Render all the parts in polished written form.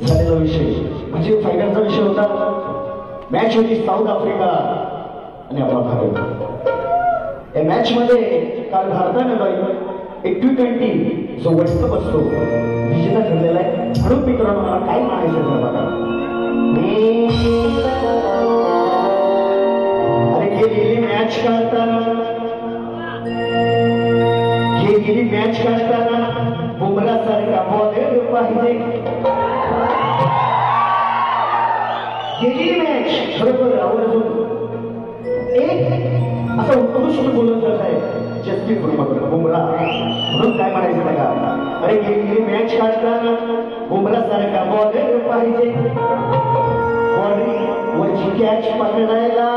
झालेला विषय म्हणजे फायनलचा विषय होता. मॅच होती साऊथ आफ्रिका आणि आपला भारत. या मॅच मध्ये काल भारतानं एक T20 जो वर्ल्ड कप असतो विजेता ठरलेला आहे. म्हणून मित्रांनो मला काय म्हणायचं बघा, अरे गेलेली मॅच काढताना बुमरा सारखा बॉलर पाहिजे. गेलेली मॅच बरोबर आवर्जून एक असं उत्कृष्ट बोलत जात आहे जसप्रीत बुमरा. म्हणून काय म्हणायचं बघा, अरे गेलेली मॅच काढताना बुमरा सारखा बॉलर पाहिजे. बॉलिंग वरची कॅच पकडायला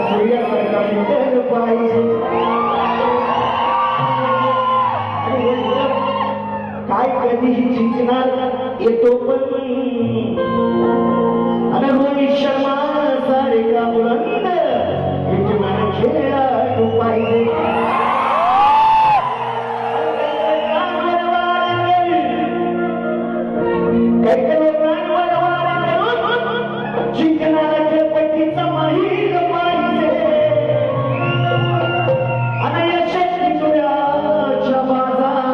सूर्यासारखा फिल्डर पाहिजे. काय कधीही जिंकणार येतो पण, आणि रोहित शर्मा सारखा बुलंद विकणार खेळाडू पाहिजे. जिंकणारा खेळपट्टीचा माहीर पाहिजे. आणि यशस्वी तुझ्याच्या बाजार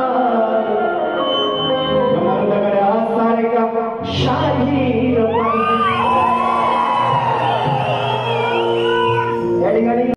सारखा शाही